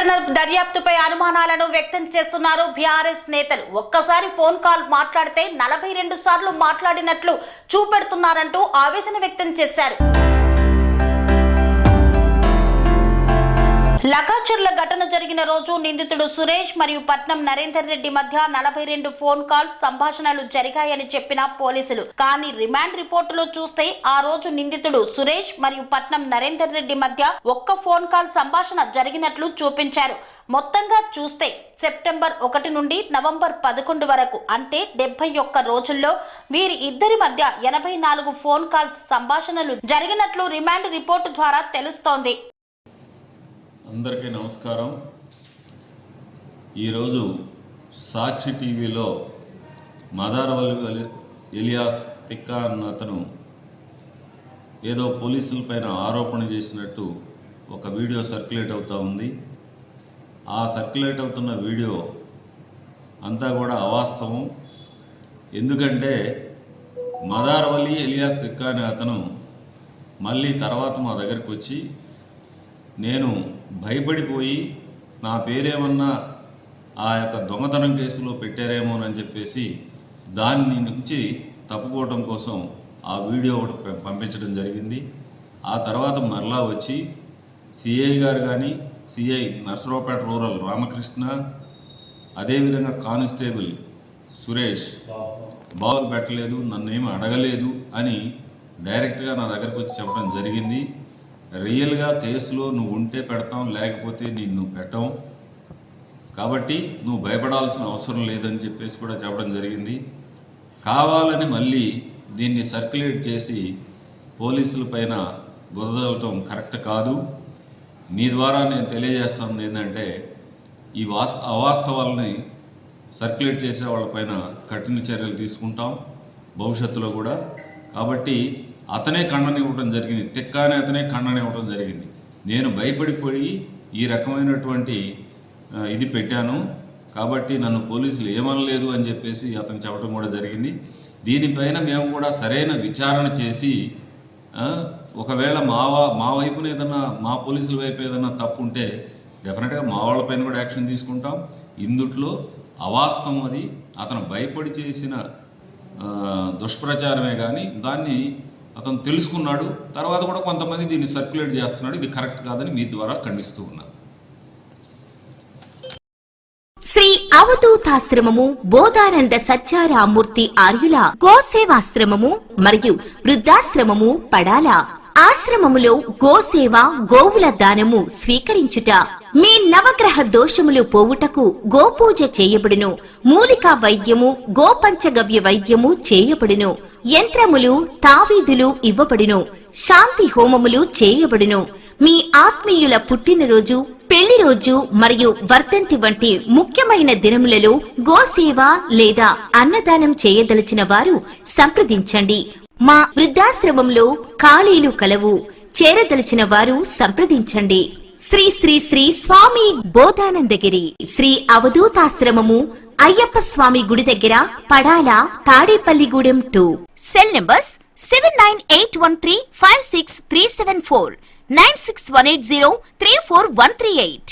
ఘటన దర్యాప్తుపై అనుమానాలను వ్యక్తం చేస్తున్నారు బీఆర్ఎస్ నేతలు. ఒక్కసారి ఫోన్ కాల్ మాట్లాడితే 42 సార్లు మాట్లాడినట్లు చూపెడుతున్నారంటూ ఆవేదన వ్యక్తం చేశారు. లగాచర్ల ఘటన జరిగిన రోజు నిందితుడు సురేష్ మరియు పట్నం నరేందర్ రెడ్డి మధ్య 42 ఫోన్ కాల్స్ సంభాషణలు జరిగాయని చెప్పిన పోలీసులు. కానీ రిమాండ్ రిపోర్టులో చూస్తే ఆ రోజు నిందితుడు సురేష్ మరియు పట్నం నరేందర్ రెడ్డి మధ్య ఒక్క ఫోన్ కాల్ సంభాషణ జరిగినట్లు చూపించారు. మొత్తంగా చూస్తే సెప్టెంబర్ 1 నుండి నవంబర్ 11 వరకు అంటే 71 రోజుల్లో వీరి ఇద్దరి మధ్య 84 ఫోన్ కాల్స్ సంభాషణలు జరిగినట్లు రిమాండ్ రిపోర్టు ద్వారా తెలుస్తోంది. అందరికీ నమస్కారం. ఈరోజు సాక్షి టీవీలో మదారవల్లి ఎలియాస్ తిక్కా అన్న అతను ఏదో పోలీసులపైన ఆరోపణ చేసినట్టు ఒక వీడియో సర్క్యులేట్ అవుతూ ఉంది. ఆ సర్క్యులేట్ అవుతున్న వీడియో అంతా కూడా అవాస్తవం. ఎందుకంటే మదారవల్లి ఎలియాస్ తిక్కా అనే అతను మళ్ళీ తర్వాత మా దగ్గరికి వచ్చి నేను భయపడిపోయి నా పేరేమన్నా ఆ యొక్క దొంగతనం కేసులో పెట్టారేమోనని చెప్పేసి దాని నుంచి తప్పుకోవడం కోసం ఆ వీడియో ఒకటి పంపించడం జరిగింది. ఆ తర్వాత మరలా వచ్చి సిఐ గారు కానీ సిఐ నర్సరావుపేట రూరల్ రామకృష్ణ, అదేవిధంగా కానిస్టేబుల్ సురేష్ బాబులు పెట్టలేదు, నన్ను ఏమి అడగలేదు అని డైరెక్ట్గా నా దగ్గరకు వచ్చి చెప్పడం జరిగింది. రియల్గా కేసులో నువ్వు ఉంటే పెడతాం, లేకపోతే నిన్ను పెట్టాం, కాబట్టి నువ్వు భయపడాల్సిన అవసరం లేదని చెప్పేసి కూడా చెప్పడం జరిగింది. కావాలని మళ్ళీ దీన్ని సర్క్యులేట్ చేసి పోలీసుల పైన బురదలటం కరెక్ట్ కాదు. మీ ద్వారా నేను తెలియజేస్తుంది ఏంటంటే ఈ అవాస్తవాలని సర్క్యులేట్ చేసే వాళ్ళపైన కఠిన చర్యలు తీసుకుంటాం భవిష్యత్తులో కూడా. కాబట్టి అతనే ఖండనివ్వడం జరిగింది, తిక్కానే అతనే ఖండనివ్వడం జరిగింది. నేను భయపడిపోయి ఈ రకమైనటువంటి ఇది పెట్టాను, కాబట్టి నన్ను పోలీసులు ఏమనలేదు అని చెప్పేసి అతను చెప్పడం కూడా జరిగింది. దీనిపైన మేము కూడా సరైన విచారణ చేసి ఒకవేళ మా వైపున ఏదన్నా, మా పోలీసుల వైపు ఏదన్నా తప్పు ఉంటే డెఫినెట్గా మా వాళ్ళపైన కూడా యాక్షన్ తీసుకుంటాం. ఇందుట్లో అవాస్తవం అది, అతను భయపడి చేసిన దుష్ప్రచారమే కానీ దాన్ని అతను తెలుసుకున్నాడు. తర్వాత కూడా కొంతమంది దీన్ని సర్క్యులేట్ చేస్తున్నాడు. ఇది కరెక్ట్ కాదని మీ ద్వారా ఖండిస్తూ ఉన్నాను. శ్రీ అవధూతాశ్రమము బోధానంద సత్యారామూర్తి ఆర్యుల గోసేవాశ్రమము మరియు వృద్ధాశ్రమము పడాల. ఆశ్రమములో గోసేవ, గోవుల దానము స్వీకరించుట, మీ నవగ్రహ దోషములు పోవుటకు గోపూజ చేయబడును. మూలికా వైద్యము, గోపంచగవ్య వైద్యము చేయబడును. యంత్రములు, తావీదులు ఇవ్వబడును. శాంతి హోమములు చేయబడును. మీ ఆత్మీయుల పుట్టినరోజు, పెళ్లి రోజు మరియు వర్ధంతి వంటి ముఖ్యమైన దినములలో గోసేవ లేదా అన్నదానం చేయదలిచిన వారు సంప్రదించండి. మా వృద్ధాశ్రమంలో ఖాళీలు కలవు. చేరదలిచిన వారు సంప్రదించండి. శ్రీ శ్రీ శ్రీ స్వామి బోధానందగిరి శ్రీ అవధూతాశ్రమము, అయ్యప్ప స్వామి గుడి దగ్గర, పడాల, తాడేపల్లిగూడెం 2. Cell numbers 7981356374, 96180341138.